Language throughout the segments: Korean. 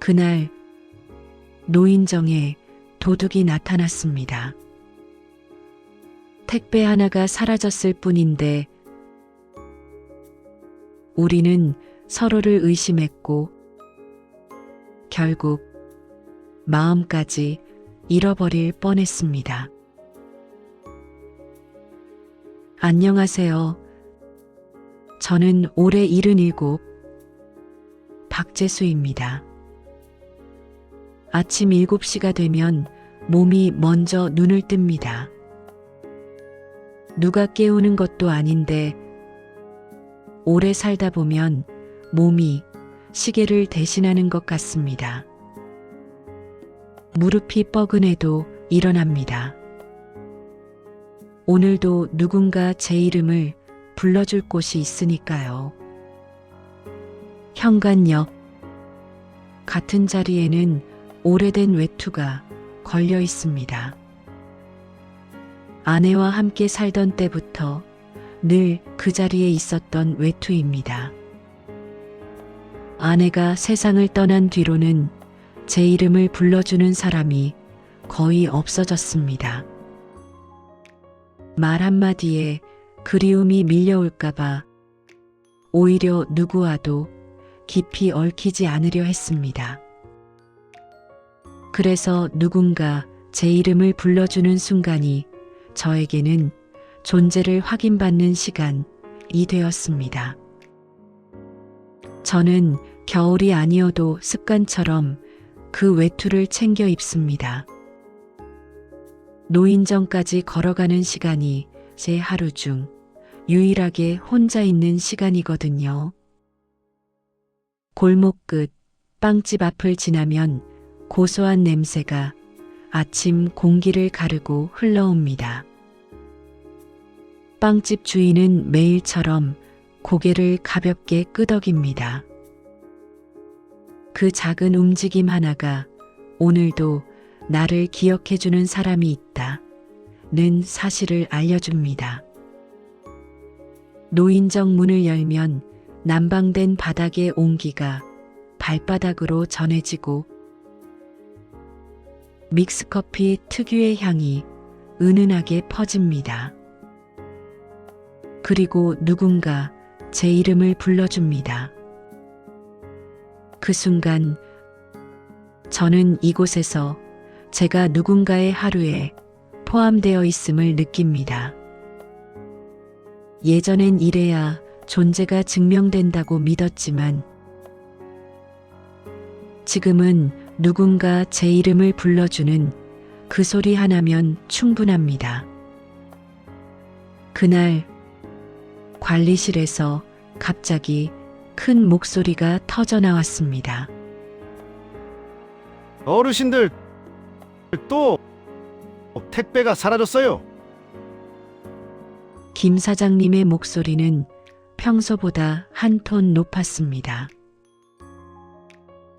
그날 노인정에 도둑이 나타났습니다. 택배 하나가 사라졌을 뿐인데 우리는 서로를 의심했고 결국 마음까지 잃어버릴 뻔했습니다. 안녕하세요. 저는 올해 77 박재수입니다. 아침 7시가 되면 몸이 먼저 눈을 뜹니다. 누가 깨우는 것도 아닌데 오래 살다 보면 몸이 시계를 대신하는 것 같습니다. 무릎이 뻐근해도 일어납니다. 오늘도 누군가 제 이름을 불러줄 곳이 있으니까요. 현관역 같은 자리에는 오래된 외투가 걸려 있습니다. 아내와 함께 살던 때부터 늘 그 자리에 있었던 외투입니다. 아내가 세상을 떠난 뒤로는 제 이름을 불러주는 사람이 거의 없어졌습니다. 말 한마디에 그리움이 밀려올까봐 오히려 누구와도 깊이 얽히지 않으려 했습니다. 그래서 누군가 제 이름을 불러주는 순간이 저에게는 존재를 확인받는 시간이 되었습니다. 저는 겨울이 아니어도 습관처럼 그 외투를 챙겨 입습니다. 노인정까지 걸어가는 시간이 제 하루 중 유일하게 혼자 있는 시간이거든요. 골목 끝 빵집 앞을 지나면 고소한 냄새가 아침 공기를 가르고 흘러옵니다. 빵집 주인은 매일처럼 고개를 가볍게 끄덕입니다. 그 작은 움직임 하나가 오늘도 나를 기억해주는 사람이 있다는 사실을 알려줍니다. 노인정 문을 열면 난방된 바닥의 온기가 발바닥으로 전해지고 믹스커피 특유의 향이 은은하게 퍼집니다. 그리고 누군가 제 이름을 불러줍니다. 그 순간 저는 이곳에서 제가 누군가의 하루에 포함되어 있음을 느낍니다. 예전엔 이래야 존재가 증명된다고 믿었지만 지금은 누군가 제 이름을 불러주는 그 소리 하나면 충분합니다. 그날 관리실에서 갑자기 큰 목소리가 터져 나왔습니다. 어르신들, 또 택배가 사라졌어요. 김 사장님의 목소리는 평소보다 한 톤 높았습니다.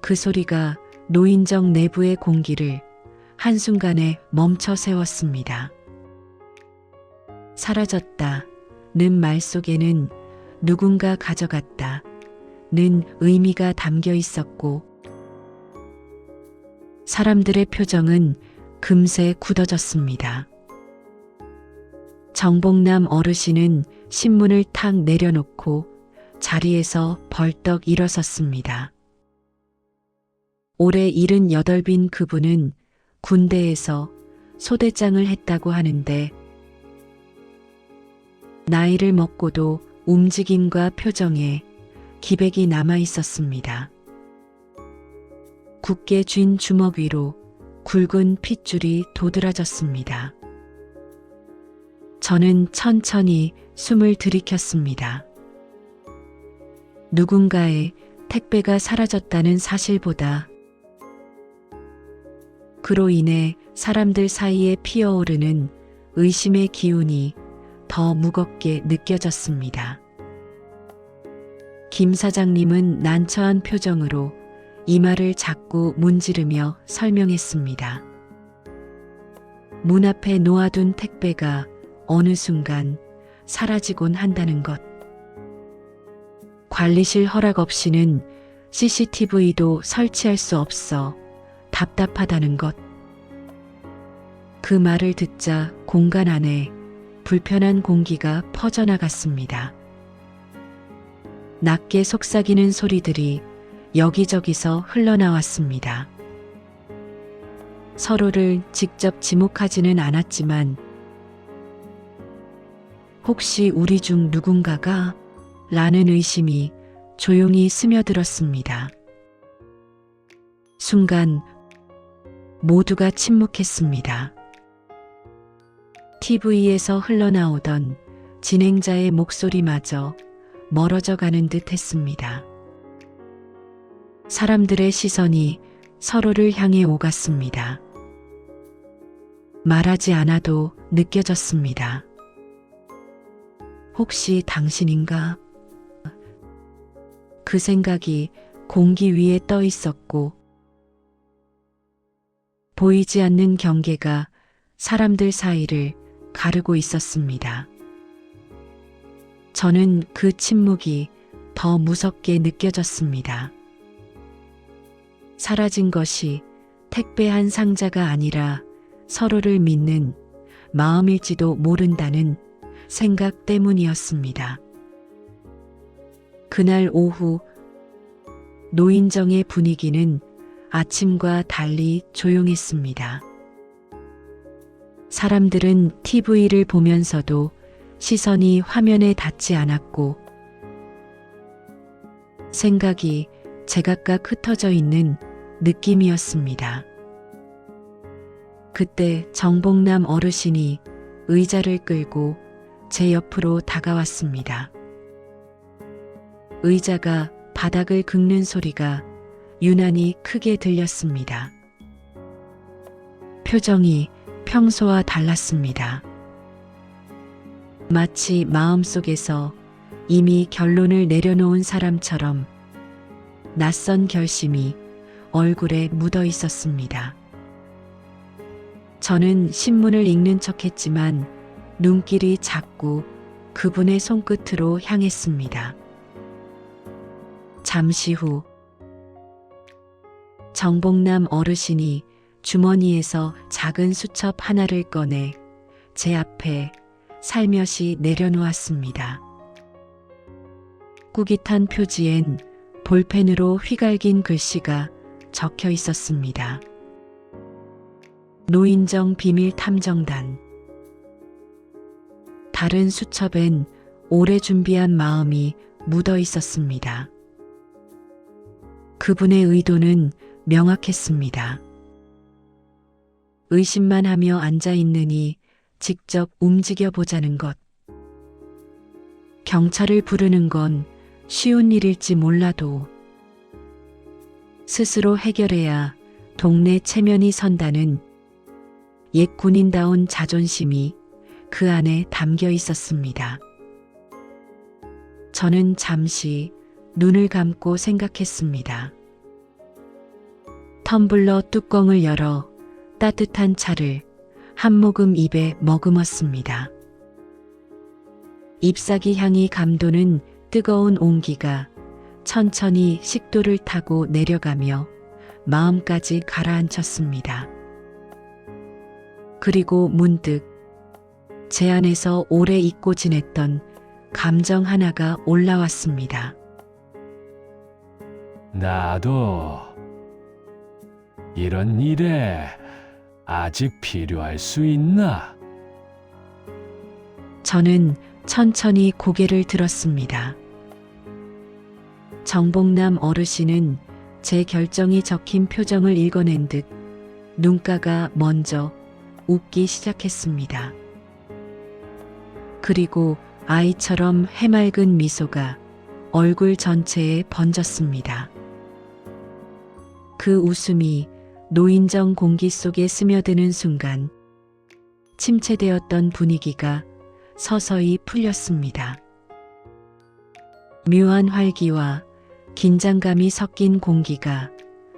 그 소리가 노인정 내부의 공기를 한순간에 멈춰 세웠습니다. 사라졌다는 말 속에는 누군가 가져갔다는 의미가 담겨 있었고 사람들의 표정은 금세 굳어졌습니다. 정복남 어르신은 신문을 탁 내려놓고 자리에서 벌떡 일어섰습니다. 올해 78빈 그분은 군대에서 소대장을 했다고 하는데 나이를 먹고도 움직임과 표정에 기백이 남아 있었습니다. 굳게 쥔 주먹 위로 굵은 핏줄이 도드라졌습니다. 저는 천천히 숨을 들이켰습니다. 누군가의 택배가 사라졌다는 사실보다 그로 인해 사람들 사이에 피어오르는 의심의 기운이 더 무겁게 느껴졌습니다. 김 사장님은 난처한 표정으로 이마를 자꾸 문지르며 설명했습니다. 문 앞에 놓아둔 택배가 어느 순간 사라지곤 한다는 것. 관리실 허락 없이는 CCTV도 설치할 수 없어 답답하다는 것. 그 말을 듣자 공간 안에 불편한 공기가 퍼져나갔습니다. 낮게 속삭이는 소리들이 여기저기서 흘러나왔습니다. 서로를 직접 지목하지는 않았지만 혹시 우리 중 누군가가 라는 의심이 조용히 스며들었습니다. 순간 모두가 침묵했습니다. TV에서 흘러나오던 진행자의 목소리마저 멀어져 가는 듯 했습니다. 사람들의 시선이 서로를 향해 오갔습니다. 말하지 않아도 느껴졌습니다. 혹시 당신인가? 그 생각이 공기 위에 떠 있었고 보이지 않는 경계가 사람들 사이를 가르고 있었습니다. 저는 그 침묵이 더 무섭게 느껴졌습니다. 사라진 것이 택배 한 상자가 아니라 서로를 믿는 마음일지도 모른다는 생각 때문이었습니다. 그날 오후 노인정의 분위기는 아침과 달리 조용했습니다. 사람들은 TV를 보면서도 시선이 화면에 닿지 않았고 생각이 제각각 흩어져 있는 느낌이었습니다. 그때 정복남 어르신이 의자를 끌고 제 옆으로 다가왔습니다. 의자가 바닥을 긁는 소리가 유난히 크게 들렸습니다. 표정이 평소와 달랐습니다. 마치 마음속에서 이미 결론을 내려놓은 사람처럼 낯선 결심이 얼굴에 묻어 있었습니다. 저는 신문을 읽는 척했지만 눈길이 자꾸 그분의 손끝으로 향했습니다. 잠시 후 정복남 어르신이 주머니에서 작은 수첩 하나를 꺼내 제 앞에 살며시 내려놓았습니다. 꾸깃한 표지엔 볼펜으로 휘갈긴 글씨가 적혀 있었습니다. 노인정 비밀탐정단. 다른 수첩엔 오래 준비한 마음이 묻어 있었습니다. 그분의 의도는 명확했습니다. 의심만 하며 앉아 있느니 직접 움직여 보자는 것. 경찰을 부르는 건 쉬운 일일지 몰라도 스스로 해결해야 동네 체면이 선다는 옛 군인다운 자존심이 그 안에 담겨 있었습니다. 저는 잠시 눈을 감고 생각했습니다. 텀블러 뚜껑을 열어 따뜻한 차를 한 모금 입에 머금었습니다. 잎사귀 향이 감도는 뜨거운 온기가 천천히 식도를 타고 내려가며 마음까지 가라앉혔습니다. 그리고 문득 제 안에서 오래 잊고 지냈던 감정 하나가 올라왔습니다. 나도 이런 일에 아직 필요할 수 있나? 저는 천천히 고개를 들었습니다. 정복남 어르신은 제 결정이 적힌 표정을 읽어낸 듯 눈가가 먼저 웃기 시작했습니다. 그리고 아이처럼 해맑은 미소가 얼굴 전체에 번졌습니다. 그 웃음이 노인정 공기 속에 스며드는 순간 침체되었던 분위기가 서서히 풀렸습니다. 묘한 활기와 긴장감이 섞인 공기가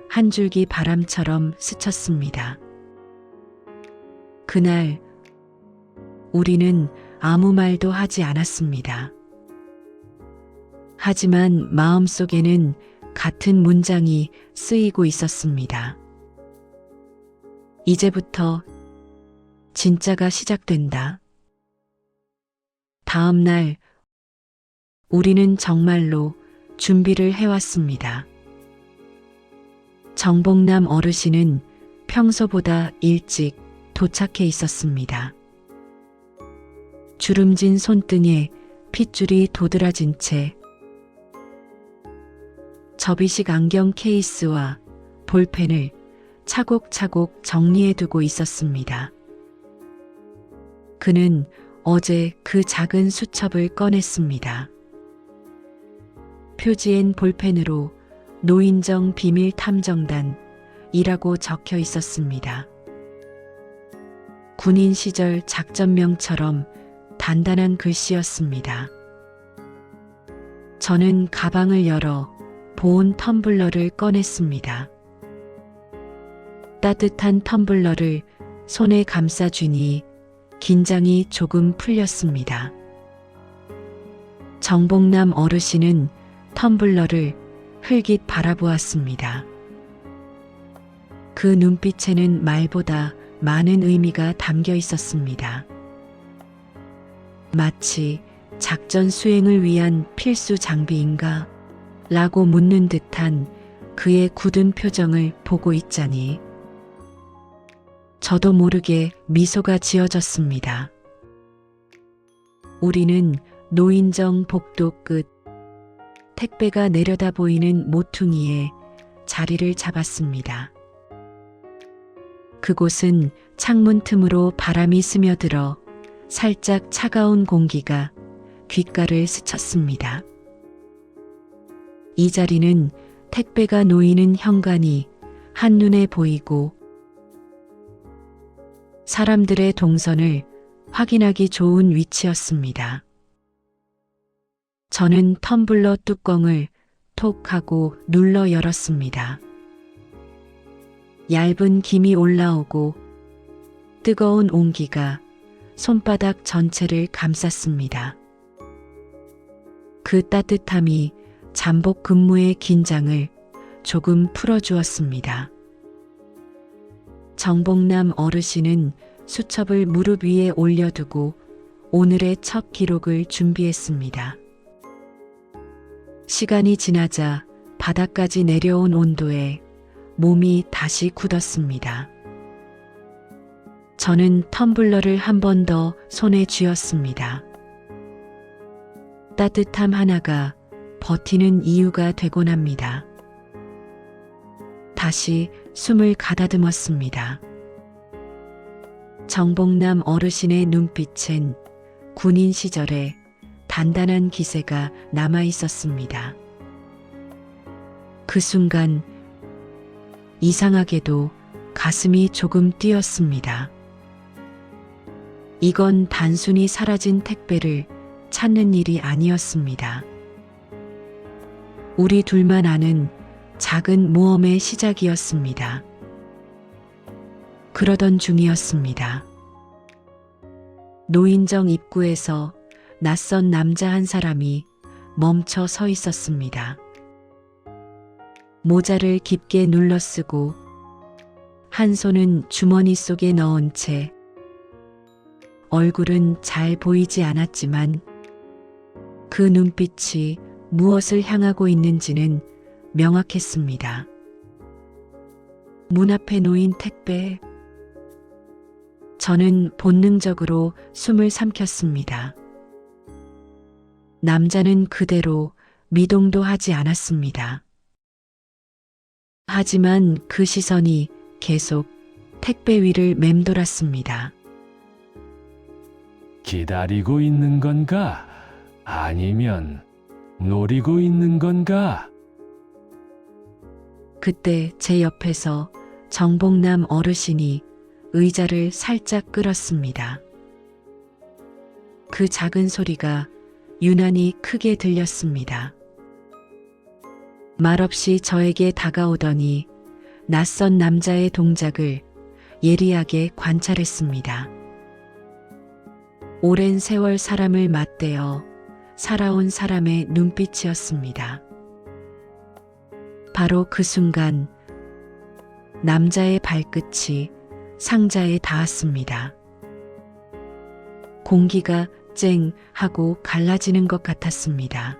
한 줄기 바람처럼 스쳤습니다. 그날 우리는 아무 말도 하지 않았습니다. 하지만 마음속에는 같은 문장이 쓰이고 있었습니다. 이제부터 진짜가 시작된다. 다음 날 우리는 정말로 준비를 해왔습니다. 정복남 어르신은 평소보다 일찍 도착해 있었습니다. 주름진 손등에 핏줄이 도드라진 채 접이식 안경 케이스와 볼펜을 차곡차곡 정리해두고 있었습니다. 그는 어제 그 작은 수첩을 꺼냈습니다. 표지엔 볼펜으로 노인정 비밀 탐정단이라고 적혀 있었습니다. 군인 시절 작전명처럼 단단한 글씨였습니다. 저는 가방을 열어 보온 텀블러를 꺼냈습니다. 따뜻한 텀블러를 손에 감싸쥐니 긴장이 조금 풀렸습니다. 정복남 어르신은 텀블러를 흘깃 바라보았습니다. 그 눈빛에는 말보다 많은 의미가 담겨 있었습니다. 마치 작전 수행을 위한 필수 장비인가? 라고 묻는 듯한 그의 굳은 표정을 보고 있자니 저도 모르게 미소가 지어졌습니다. 우리는 노인정 복도 끝 택배가 내려다 보이는 모퉁이에 자리를 잡았습니다. 그곳은 창문 틈으로 바람이 스며들어 살짝 차가운 공기가 귓가를 스쳤습니다. 이 자리는 택배가 놓이는 현관이 한눈에 보이고 사람들의 동선을 확인하기 좋은 위치였습니다. 저는 텀블러 뚜껑을 톡 하고 눌러 열었습니다. 얇은 김이 올라오고 뜨거운 온기가 손바닥 전체를 감쌌습니다. 그 따뜻함이 잠복 근무의 긴장을 조금 풀어주었습니다. 정복남 어르신은 수첩을 무릎 위에 올려두고 오늘의 첫 기록을 준비했습니다. 시간이 지나자 바닥까지 내려온 온도에 몸이 다시 굳었습니다. 저는 텀블러를 한 번 더 손에 쥐었습니다. 따뜻함 하나가 버티는 이유가 되곤 합니다. 다시 숨을 가다듬었습니다. 정복남 어르신의 눈빛엔 군인 시절의 단단한 기세가 남아 있었습니다. 그 순간 이상하게도 가슴이 조금 뛰었습니다. 이건 단순히 사라진 택배를 찾는 일이 아니었습니다. 우리 둘만 아는 작은 모험의 시작이었습니다. 그러던 중이었습니다. 노인정 입구에서 낯선 남자 한 사람이 멈춰 서 있었습니다. 모자를 깊게 눌러쓰고 한 손은 주머니 속에 넣은 채 얼굴은 잘 보이지 않았지만 그 눈빛이 무엇을 향하고 있는지는 명확했습니다. 문 앞에 놓인 택배. 저는 본능적으로 숨을 삼켰습니다. 남자는 그대로 미동도 하지 않았습니다. 하지만 그 시선이 계속 택배 위를 맴돌았습니다. 기다리고 있는 건가? 아니면 노리고 있는 건가? 그때 제 옆에서 정복남 어르신이 의자를 살짝 끌었습니다. 그 작은 소리가 유난히 크게 들렸습니다. 말없이 저에게 다가오더니 낯선 남자의 동작을 예리하게 관찰했습니다. 오랜 세월 사람을 맞대어 살아온 사람의 눈빛이었습니다. 바로 그 순간 남자의 발끝이 상자에 닿았습니다. 공기가 쨍 하고 갈라지는 것 같았습니다.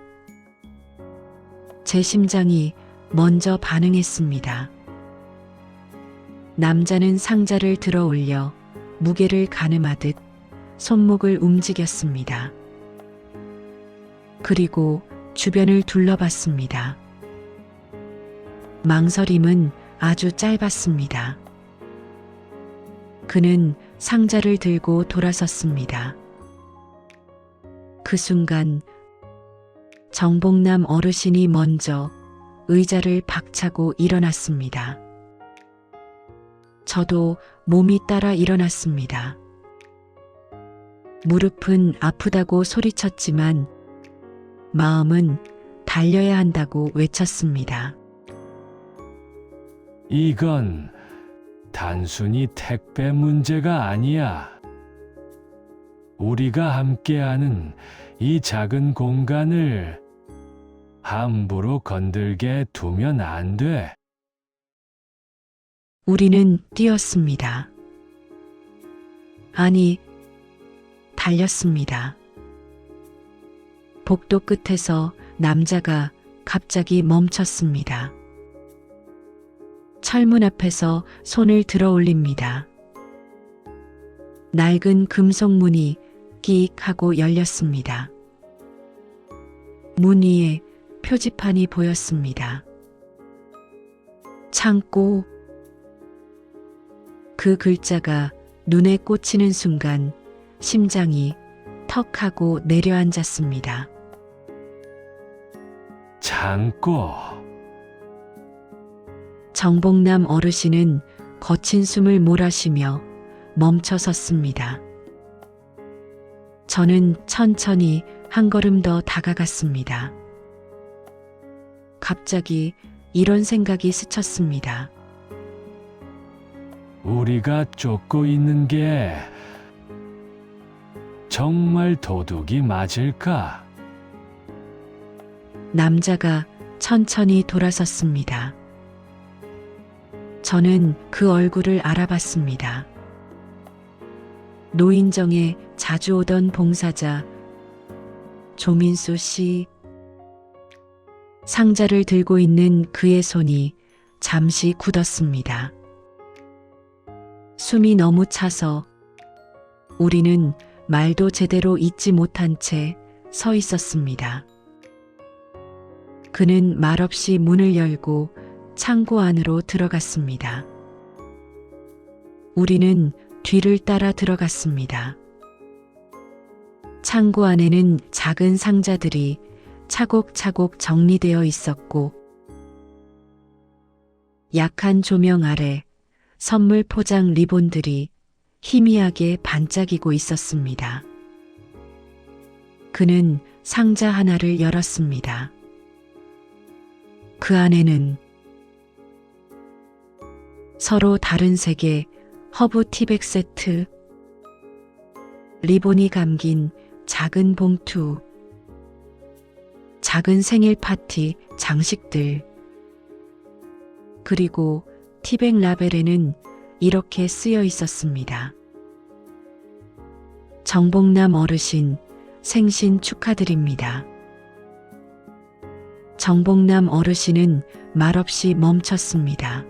제 심장이 먼저 반응했습니다. 남자는 상자를 들어 올려 무게를 가늠하듯 손목을 움직였습니다. 그리고 주변을 둘러봤습니다. 망설임은 아주 짧았습니다. 그는 상자를 들고 돌아섰습니다. 그 순간 정복남 어르신이 먼저 의자를 박차고 일어났습니다. 저도 몸이 따라 일어났습니다. 무릎은 아프다고 소리쳤지만 마음은 달려야 한다고 외쳤습니다. 이건 단순히 택배 문제가 아니야. 우리가 함께하는 이 작은 공간을 함부로 건들게 두면 안 돼. 우리는 뛰었습니다. 아니, 달렸습니다. 복도 끝에서 남자가 갑자기 멈췄습니다. 철문 앞에서 손을 들어 올립니다. 낡은 금속 문이 끼익 하고 열렸습니다. 문 위에 표지판이 보였습니다. 창고. 그 글자가 눈에 꽂히는 순간 심장이 턱 하고 내려앉았습니다. 창고. 정복남 어르신은 거친 숨을 몰아쉬며 멈춰 섰습니다. 저는 천천히 한 걸음 더 다가갔습니다. 갑자기 이런 생각이 스쳤습니다. 우리가 쫓고 있는 게 정말 도둑이 맞을까? 남자가 천천히 돌아섰습니다. 저는 그 얼굴을 알아봤습니다. 노인정에 자주 오던 봉사자 조민수 씨. 상자를 들고 있는 그의 손이 잠시 굳었습니다. 숨이 너무 차서 우리는 말도 제대로 잇지 못한 채 서 있었습니다. 그는 말없이 문을 열고 창고 안으로 들어갔습니다. 우리는 뒤를 따라 들어갔습니다. 창고 안에는 작은 상자들이 차곡차곡 정리되어 있었고 약한 조명 아래 선물 포장 리본들이 희미하게 반짝이고 있었습니다. 그는 상자 하나를 열었습니다. 그 안에는 서로 다른 색의 허브 티백 세트, 리본이 감긴 작은 봉투, 작은 생일 파티 장식들, 그리고 티백 라벨에는 이렇게 쓰여 있었습니다. 정복남 어르신 생신 축하드립니다. 정복남 어르신은 말없이 멈췄습니다.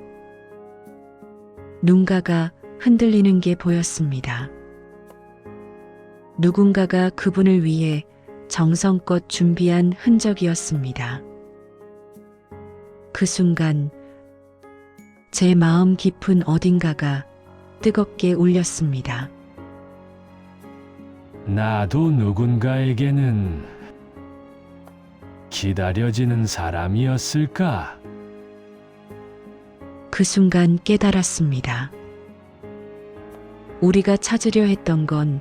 눈가가 흔들리는 게 보였습니다. 누군가가 그분을 위해 정성껏 준비한 흔적이었습니다. 그 순간 제 마음 깊은 어딘가가 뜨겁게 울렸습니다. 나도 누군가에게는 기다려지는 사람이었을까? 그 순간 깨달았습니다. 우리가 찾으려 했던 건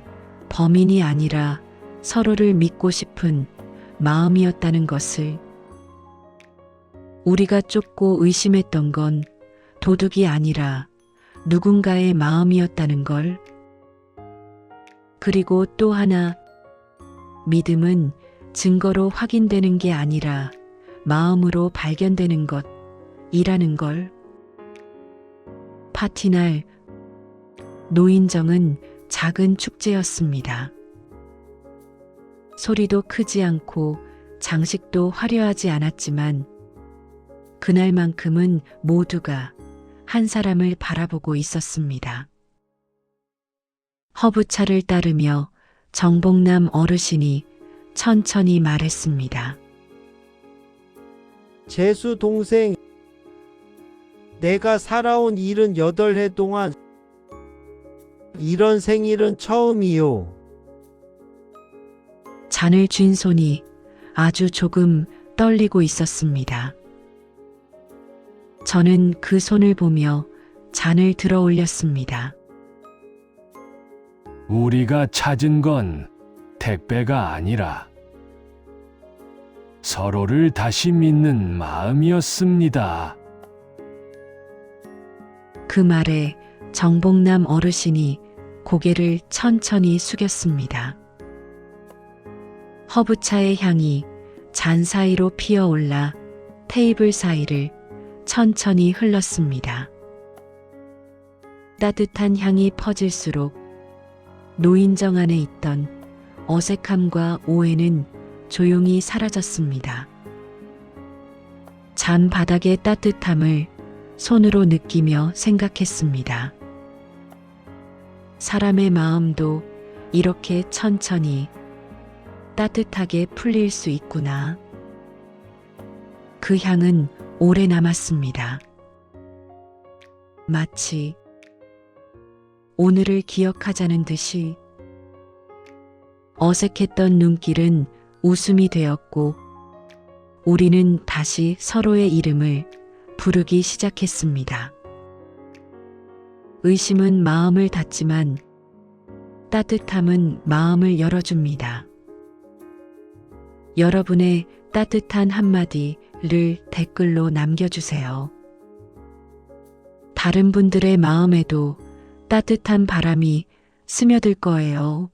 범인이 아니라 서로를 믿고 싶은 마음이었다는 것을, 우리가 쫓고 의심했던 건 도둑이 아니라 누군가의 마음이었다는 걸, 그리고 또 하나, 믿음은 증거로 확인되는 게 아니라 마음으로 발견되는 것, 일하는 걸. 파티날 노인정은 작은 축제였습니다. 소리도 크지 않고 장식도 화려하지 않았지만 그날만큼은 모두가 한 사람을 바라보고 있었습니다. 허브차를 따르며 정복남 어르신이 천천히 말했습니다. 재수 동생, 내가 살아온 78해 동안 이런 생일은 처음이요. 잔을 쥔 손이 아주 조금 떨리고 있었습니다. 저는 그 손을 보며 잔을 들어 올렸습니다. 우리가 찾은 건 택배가 아니라 서로를 다시 믿는 마음이었습니다. 그 말에 정복남 어르신이 고개를 천천히 숙였습니다. 허브차의 향이 잔 사이로 피어올라 테이블 사이를 천천히 흘렀습니다. 따뜻한 향이 퍼질수록 노인정 안에 있던 어색함과 오해는 조용히 사라졌습니다. 잔 바닥의 따뜻함을 손으로 느끼며 생각했습니다. 사람의 마음도 이렇게 천천히 따뜻하게 풀릴 수 있구나. 그 향은 오래 남았습니다. 마치 오늘을 기억하자는 듯이 어색했던 눈길은 웃음이 되었고 우리는 다시 서로의 이름을 부르기 시작했습니다. 의심은 마음을 닫지만 따뜻함은 마음을 열어줍니다. 여러분의 따뜻한 한마디를 댓글로 남겨주세요. 다른 분들의 마음에도 따뜻한 바람이 스며들 거예요.